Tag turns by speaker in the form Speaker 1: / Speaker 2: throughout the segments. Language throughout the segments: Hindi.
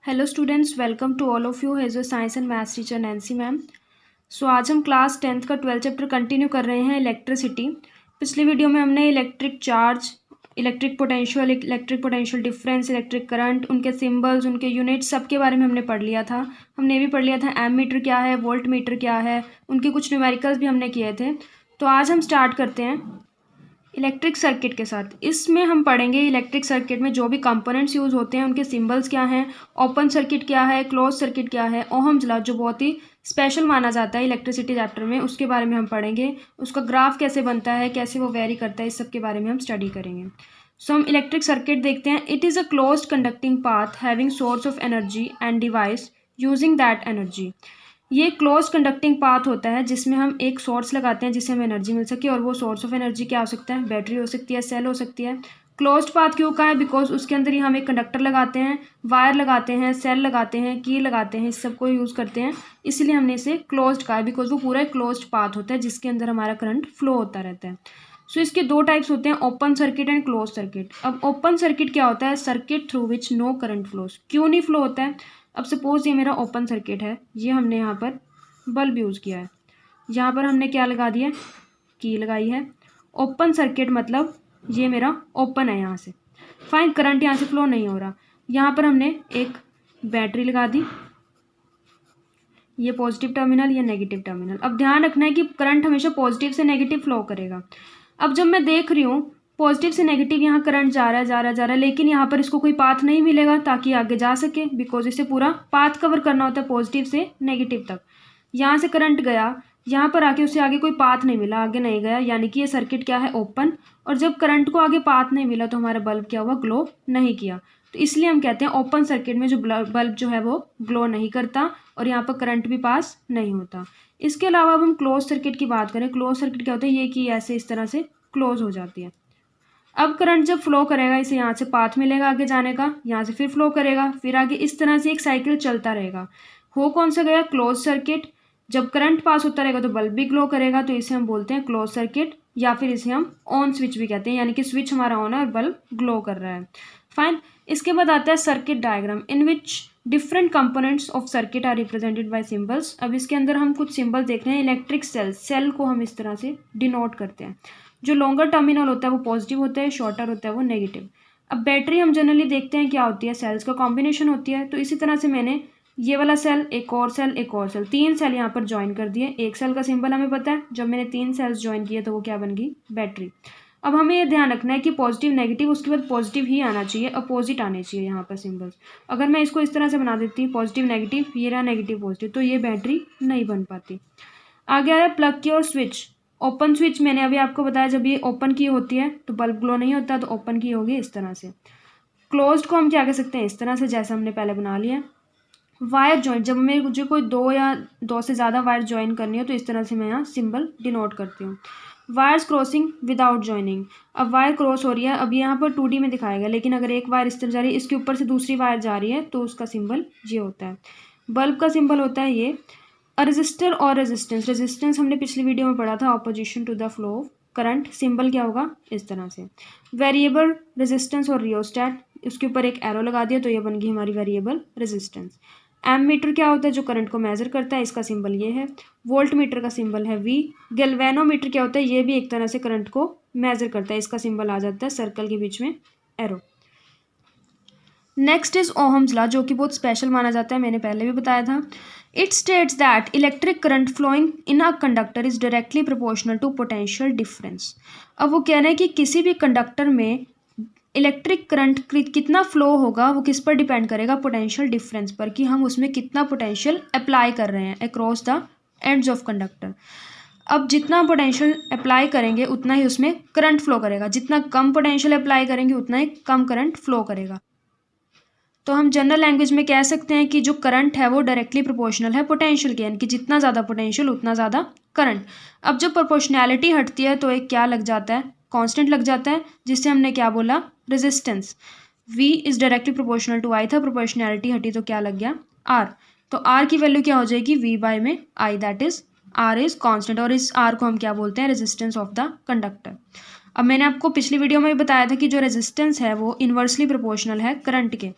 Speaker 1: Hello students, welcome to all of you as your science and maths teacher Nancy ma'am. So आज हम क्लास 10th का 12th चैप्टर कंटिन्यू कर रहे हैं, इलेक्ट्रिसिटी। पिछली वीडियो में हमने electric charge, electric potential difference, electric current, उनके सिंबल्स, उनके यूनिट्स, सब के बारे में हमने पढ़ लिया था। हमने ये भी पढ़ लिया था एम मीटर क्या है, वोल्ट मीटर क्या है, उनके कुछ न्यूमेरिकल्स भी हमने किए थे। तो आज हम स्टार्ट करते हैं इलेक्ट्रिक सर्किट के साथ। इसमें हम पढ़ेंगे इलेक्ट्रिक सर्किट में जो भी कंपोनेंट्स यूज़ होते हैं उनके सिंबल्स क्या हैं, ओपन सर्किट क्या है, क्लोज सर्किट क्या है, ओहम्स लॉ जो बहुत ही स्पेशल माना जाता है इलेक्ट्रिसिटी चैप्टर में, उसके बारे में हम पढ़ेंगे। उसका ग्राफ कैसे बनता है, कैसे वो वेरी करता है, इस सब के बारे में हम स्टडी करेंगे। सो हम इलेक्ट्रिक सर्किट देखते हैं। It is a closed conducting path having source of energy and device using that energy. ये क्लोज कंडक्टिंग पाथ होता है जिसमें हम एक सोर्स लगाते हैं जिससे हमें एनर्जी मिल सके, और वो सोर्स ऑफ एनर्जी क्या हो सकता है, बैटरी हो सकती है, सेल हो सकती है। क्लोज्ड पाथ क्यों का है, बिकॉज उसके अंदर ही हम एक कंडक्टर लगाते हैं, वायर लगाते हैं, सेल लगाते हैं, की लगाते हैं, इस सब को यूज़ करते हैं। इसलिए हमने इसे क्लोज्ड कहा है, बिकॉज वो पूरा क्लोज्ड पाथ होता है जिसके अंदर हमारा करंट फ्लो होता रहता है। सो इसके दो टाइप्स होते हैं, open circuit and close circuit. अब ओपन सर्किट क्या होता है, circuit through which no current flows. क्यों नहीं फ्लो होता है, अब सपोज ये मेरा ओपन सर्किट है, ये हमने यहाँ पर बल्ब यूज़ किया है, यहाँ पर हमने क्या लगा दिया, की लगाई है। ओपन सर्किट मतलब ये मेरा ओपन है, यहाँ से फाइन, करंट यहाँ से फ्लो नहीं हो रहा। यहाँ पर हमने एक बैटरी लगा दी, ये पॉजिटिव टर्मिनल, ये नेगेटिव टर्मिनल। अब ध्यान रखना है कि करंट हमेशा पॉजिटिव से नेगेटिव फ्लो करेगा। अब जब मैं देख रही हूँ पॉजिटिव से नेगेटिव यहाँ करंट जा रहा है, जा रहा है, जा रहा है, लेकिन यहाँ पर इसको कोई पाथ नहीं मिलेगा ताकि आगे जा सके, बिकॉज इसे पूरा पाथ कवर करना होता है पॉजिटिव से नेगेटिव तक। यहाँ से करंट गया, यहाँ पर आके उसे आगे कोई पाथ नहीं मिला, आगे नहीं गया, यानी कि ये सर्किट क्या है, ओपन। और जब करंट को आगे पाथ नहीं मिला तो हमारा बल्ब क्या हुआ, ग्लो नहीं किया। तो इसलिए हम कहते हैं ओपन सर्किट में जो बल्ब जो है वो ग्लो नहीं करता और यहाँ पर करंट भी पास नहीं होता। इसके अलावा अब हम क्लोज सर्किट की बात करें। क्लोज सर्किट क्या होता है, ये कि ऐसे इस तरह से क्लोज हो जाती है। अब करंट जब फ्लो करेगा, इसे यहाँ से पाथ मिलेगा आगे जाने का, यहाँ से फिर फ्लो करेगा, फिर आगे, इस तरह से एक साइकिल चलता रहेगा। हो कौन सा गया, क्लोज सर्किट। जब करंट पास होता रहेगा तो बल्ब भी ग्लो करेगा, तो इसे हम बोलते हैं क्लोज सर्किट, या फिर इसे हम ऑन स्विच भी कहते हैं, यानी कि स्विच हमारा ऑन है और बल्ब ग्लो कर रहा है। फाइन। इसके बाद आता है circuit diagram in which different components of circuit are represented by symbols. अब इसके अंदर हम कुछ सिंबल देख रहे हैं। इलेक्ट्रिक सेल, सेल को हम इस तरह से डिनोट करते हैं। जो लॉन्गर टर्मिनल होता है वो पॉजिटिव होता है, शॉर्टर होता है वो नेगेटिव। अब बैटरी हम जनरली देखते हैं क्या होती है, सेल्स का कॉम्बिनेशन होती है। तो इसी तरह से मैंने ये वाला सेल, एक और सेल, एक और सेल, 3 सेल यहाँ पर ज्वाइन कर दिए। एक सेल का सिंबल हमें पता है, जब मैंने 3 सेल्स ज्वाइन किए तो वो क्या बन गई, बैटरी। अब हमें ये ध्यान रखना है कि पॉजिटिव नेगेटिव, उसके बाद पॉजिटिव ही आना चाहिए, अपोजिट आने चाहिए यहाँ पर सिंबल्स। अगर मैं इसको इस तरह से बना देती हूँ, पॉजिटिव नेगेटिव, ये रहा नेगेटिव पॉजिटिव, तो ये बैटरी नहीं बन पाती। आगे आ रहा है प्लग की और स्विच। ओपन स्विच मैंने अभी आपको बताया, जब ये ओपन की होती है तो बल्ब ग्लो नहीं होता, तो ओपन की होगी इस तरह से। क्लोज्ड को हम क्या कह सकते हैं, इस तरह से, जैसा हमने पहले बना लिया। वायर जॉइंट, जब मुझे कोई 2 या 2 से ज़्यादा वायर ज्वाइन करनी हो तो इस तरह से मैं यहाँ सिंबल डिनोट करती हूँ। Wires crossing without joining. अब वायर क्रॉस हो रही है, अब यहाँ पर 2D में दिखाएगा, लेकिन अगर एक वायर इस तरह जा रही है, इसके ऊपर से दूसरी वायर जा रही है, तो उसका सिंबल ये होता है। बल्ब का सिंबल होता है ये। रजिस्टर और रेजिस्टेंस, रेजिस्टेंस हमने पिछली वीडियो में पढ़ा था, opposition to the flow of current. Symbol क्या होगा, इस तरह से। वेरिएबल रेजिस्टेंस और रियोस्टेट, उसके ऊपर एक एरो लगा दिया तो ये बन गई हमारी वेरिएबल रेजिस्टेंस। एम मीटर क्या होता है, जो करंट को मेजर करता है, इसका सिंबल ये है। वोल्ट मीटर का सिंबल है वी। गैल्वेनोमीटर क्या होता है, ये भी एक तरह से करंट को मेजर करता है, इसका सिंबल आ जाता है सर्कल के बीच में arrow. Next is Ohm's law, जो कि बहुत स्पेशल माना जाता है, मैंने पहले भी बताया था। It states that electric current flowing in a conductor is directly proportional to potential difference. अब वो कह रहे हैं कि किसी भी कंडक्टर में इलेक्ट्रिक करंट कितना फ्लो होगा वो किस पर डिपेंड करेगा, पोटेंशियल डिफरेंस पर, कि हम उसमें कितना पोटेंशियल अप्लाई कर रहे हैं across the ends of conductor. अब जितना पोटेंशियल अप्लाई करेंगे उतना ही उसमें करंट फ्लो करेगा, जितना कम पोटेंशियल अप्लाई करेंगे उतना ही कम करंट फ्लो करेगा। तो हम जनरल लैंग्वेज में कह सकते हैं कि जो करंट है वो डायरेक्टली प्रोपोर्शनल है पोटेंशियल के, यानी कि जितना ज़्यादा पोटेंशियल उतना ज़्यादा करंट। अब जब प्रोपोर्शनैलिटी हटती है तो एक क्या लग जाता है, कांस्टेंट लग जाता है, जिससे हमने क्या बोला, resistance. V is directly proportional to I था, प्रोपोर्शनैलिटी हटी तो क्या लग गया, R। तो R की वैल्यू क्या हो जाएगी, V/I, that is R is constant, और इस R को हम क्या बोलते हैं, रेजिस्टेंस ऑफ द कंडक्टर। अब मैंने आपको पिछली वीडियो में भी बताया था कि जो रेजिस्टेंस है वो इन्वर्सली प्रोपोर्शनल है करंट के।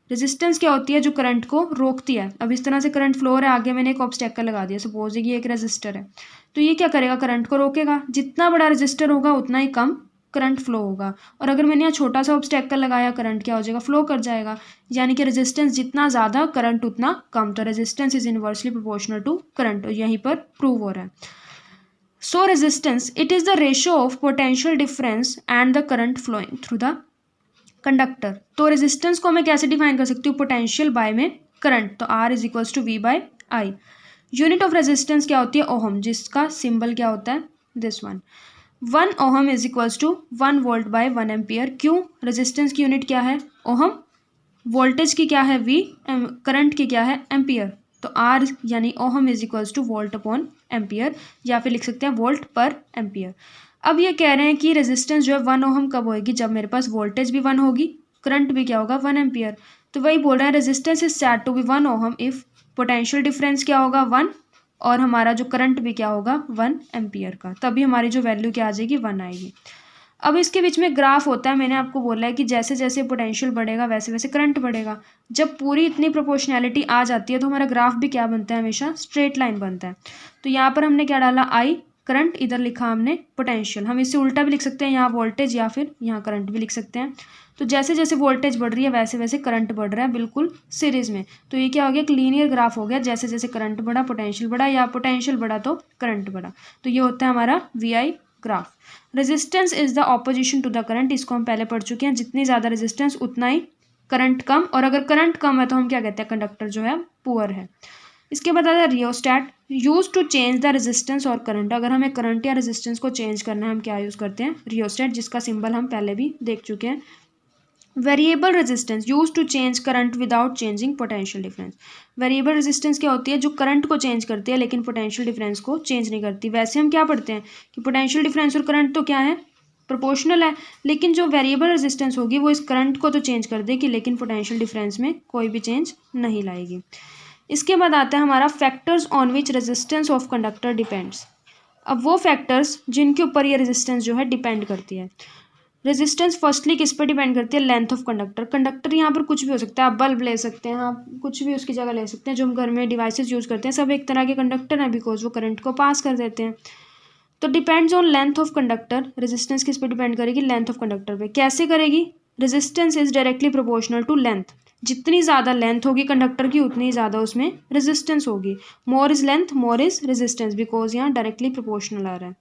Speaker 1: रेजिस्टेंस क्या होती है? जो करंट को रोकती है। अब इस तरह से करंट फ्लो हो रहा है, आगे मैंने एक ऑब्स्टेकल लगा दिया, सपोज ये एक रेजिस्टर है, तो ये क्या करेगा? करंट को रोकेगा। जितना बड़ा रेजिस्टर होगा उतना ही कम करंट फ्लो होगा। और अगर मैंने यहाँ छोटा सा ऑब्स्टेकल लगाया, करंट क्या हो जाएगा? फ्लो कर जाएगा। यानी कि रेजिस्टेंस जितना ज़्यादा, करंट उतना कम। तो resistance is inversely proportional to current, यहीं पर प्रूव हो रहा है। So resistance it is the ratio of potential difference and the current flowing through the conductor. तो रेजिस्टेंस को मैं कैसे डिफाइन कर सकती हूँ? पोटेंशियल बाय में करंट, तो R is equals to V by I। Unit of resistance क्या होती है? ओहम, जिसका सिंबल क्या होता है? This one. 1 ohm is equals to 1 volt by 1 ampere. क्यों? रेजिस्टेंस की यूनिट क्या है? ओहम, वोल्टेज की क्या है? V, करंट की क्या है? एम्पियर। तो R यानी ohm is equals two volt upon ampere, या फिर लिख सकते हैं वोल्ट पर एम्पियर। अब ये कह रहे हैं कि रेजिस्टेंस जो है 1 ओहम कब होगी? जब मेरे पास वोल्टेज भी 1 होगी, करंट भी क्या होगा? 1 एम्पियर। तो वही बोल रहे हैं resistance is said to be 1 ohm if potential difference क्या होगा? 1, और हमारा जो करंट भी क्या होगा? 1 एम्पियर का। तभी हमारी जो वैल्यू क्या आ जाएगी? 1 आएगी। अब इसके बीच में ग्राफ होता है, मैंने आपको बोला है कि जैसे जैसे पोटेंशियल बढ़ेगा वैसे वैसे करंट बढ़ेगा। जब पूरी इतनी प्रोपोर्शनैलिटी आ जाती है तो हमारा ग्राफ भी क्या बनता है? हमेशा स्ट्रेट लाइन बनता है। तो यहाँ पर हमने क्या डाला? I करंट, इधर लिखा हमने पोटेंशियल। हम इससे उल्टा भी लिख सकते हैं, यहाँ वोल्टेज या फिर यहाँ करंट भी लिख सकते हैं। तो जैसे जैसे वोल्टेज बढ़ रही है वैसे वैसे करंट बढ़ रहा है, बिल्कुल सीरीज में। तो ये क्या हो गया? एक लीनियर ग्राफ हो गया। जैसे जैसे करंट बढ़ा पोटेंशियल बढ़ा, या पोटेंशियल बढ़ा तो करंट बढ़ा। तो ये होता है हमारा VI graph. Resistance is the opposition to the current, इसको हम पहले पढ़ चुके हैं। जितनी ज़्यादा रेजिस्टेंस उतना ही करंट कम, और अगर करंट कम है तो हम क्या कहते हैं? कंडक्टर जो है पुअर है। इसके बाद आता है rheostat, use to change the resistance और करंट। अगर हमें करंट या रेजिस्टेंस को चेंज करना है, हम क्या यूज़ करते हैं? रियोस्टैट, जिसका सिंबल हम पहले भी देख चुके हैं। Variable resistance use to change current without changing potential difference. Variable resistance क्या होती है? जो करंट को चेंज करती है लेकिन पोटेंशियल डिफरेंस को चेंज नहीं करती। वैसे हम क्या पढ़ते हैं कि पोटेंशियल डिफरेंस और करंट तो क्या है? प्रोपोर्शनल है। लेकिन जो वेरिएबल रेजिस्टेंस होगी वो इस करंट को तो चेंज कर देगी लेकिन पोटेंशियल डिफरेंस में कोई भी चेंज नहीं लाएगी। इसके बाद आता है हमारा factors on which resistance of conductor depends. अब वो फैक्टर्स जिनके ऊपर ये रेजिस्टेंस जो है डिपेंड करती है। रेजिस्टेंस फर्स्टली किस पर डिपेंड करती है? Length of conductor. कंडक्टर यहाँ पर कुछ भी हो सकता है, आप बल्ब ले सकते हैं, आप कुछ भी उसकी जगह ले सकते हैं। जो हम घर में डिवाइसेस यूज़ करते हैं सब एक तरह के कंडक्टर हैं, बिकॉज वो करंट को पास कर देते हैं। तो depends on length of conductor. Resistance किस पर डिपेंड करेगी? लेंथ ऑफ कंडक्टर पे। कैसे करेगी? Resistance is directly proportional to length. जितनी ज़्यादा लेंथ होगी कंडक्टर की उतनी ही ज़्यादा उसमें रेजिस्टेंस होगी। More is length more is resistance, because यहाँ डायरेक्टली प्रोपोर्शनल आ रहा है।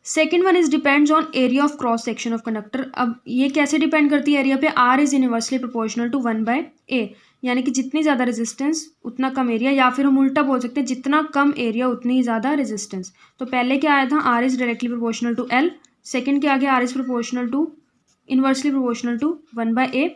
Speaker 1: Second one is depends on area of cross section of conductor. अब ये कैसे डिपेंड करती है एरिया पे? R is inversely proportional to 1/A, यानी कि जितनी ज़्यादा रेजिस्टेंस उतना कम एरिया, या फिर हम उल्टा बोल सकते हैं जितना कम एरिया उतनी ही ज़्यादा रेजिस्टेंस। तो पहले क्या आया था? R is directly proportional to L। Second क्या आ गया? R is proportional to inversely proportional to 1/A।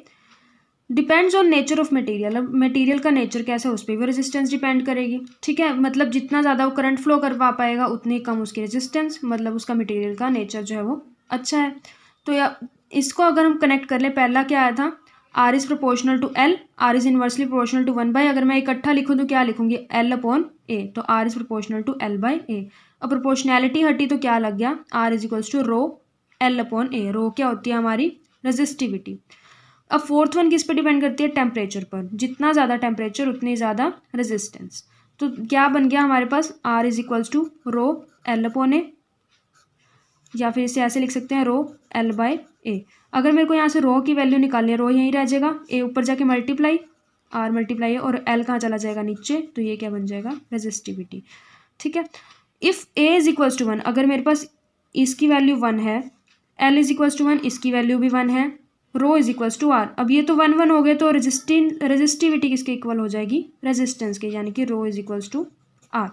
Speaker 1: Depends on nature of material. अब मटेरियल का नेचर कैसा है उस पर भी रेजिस्टेंस डिपेंड करेगी। ठीक है, मतलब जितना ज़्यादा वो करंट फ्लो करवा पाएगा उतनी कम उसकी रेजिस्टेंस, मतलब उसका मटेरियल का नेचर जो है वो अच्छा है। तो या इसको अगर हम कनेक्ट कर ले, पहला क्या आया था? R is proportional to L, R is inversely proportional to 1/A। अगर मैं इकट्ठा लिखूँ तो क्या लिखूँगी? L/A। तो R is proportional to L/A। अब प्रोपोर्शनैलिटी हटी तो क्या लग गया? R is equals to rho L/A। Rho क्या होती है? हमारी रेजिस्टिविटी। अब फोर्थ वन किस पर डिपेंड करती है? टेम्परेचर पर। जितना ज़्यादा टेम्परेचर उतनी ज़्यादा रेजिस्टेंस। तो क्या बन गया हमारे पास? R is equals to rho L/A, या फिर इसे ऐसे लिख सकते हैं रो L/A। अगर मेरे को यहाँ से रो की वैल्यू निकालनी है, रो यहीं रह जाएगा, A ऊपर जाके मल्टीप्लाई, R मल्टीप्लाई है, और L कहाँ चला जाएगा? नीचे। तो ये क्या बन जाएगा? रेजिस्टिविटी। ठीक है। If A is equals to 1, अगर मेरे पास इसकी वैल्यू 1 है, L इज इक्वल्स टू 1, इसकी वैल्यू भी 1 है, रो इज इक्वल्स टू R। अब ये तो 1 1 हो गए, तो रेजिस्टिविटी किसके इक्वल हो जाएगी? रेजिस्टेंस के, यानी कि rho is equals to R।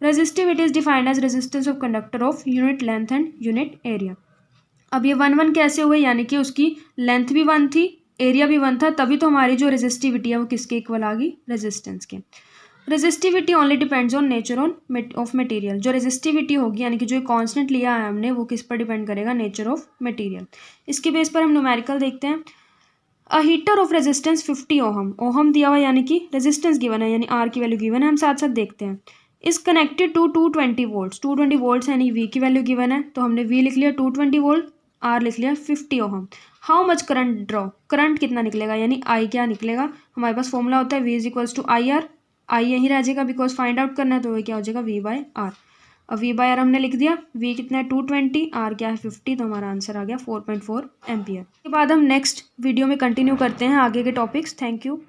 Speaker 1: Resistivity is defined as resistance of conductor of unit length and unit area. अब ये 1 1 कैसे हुए? यानी कि उसकी लेंथ भी 1 थी, एरिया भी 1 था, तभी तो हमारी जो रेजिस्टिविटी है वो किसके इक्वल आ गई? रेजिस्टेंस के। Resistivity only depends on nature of material. जो रेजिस्टिविटी होगी यानी कि जो कांस्टेंट लिया है हमने, वो किस पर डिपेंड करेगा? Nature of material. इसके बेस पर हम न्यूमेरिकल देखते हैं। अ heater of resistance 50 ohm, ohm दिया हुआ यानी कि रेजिस्टेंस गिवन है, यानी R की वैल्यू गिवन है, हम साथ साथ देखते हैं। Is connected to 220 volts, 220 volts यानी V की वैल्यू गिवन है, तो हमने V लिख लिया 220 वोल्ट, R लिख लिया 50 ohm. How much current draw, current कितना निकलेगा, यानी आई क्या निकलेगा। हमारे पास फॉर्मूला होता है V is equals to I R, I यहीं रह जाएगा बिकॉज फाइंड आउट करना है, तो वो क्या हो जाएगा V/R। अब V/R हमने लिख दिया, V कितना है 220, R क्या है 50, तो हमारा आंसर आ गया 4.4 एम्पियर। उसके बाद हम नेक्स्ट वीडियो में कंटिन्यू करते हैं आगे के टॉपिक्स। Thank you.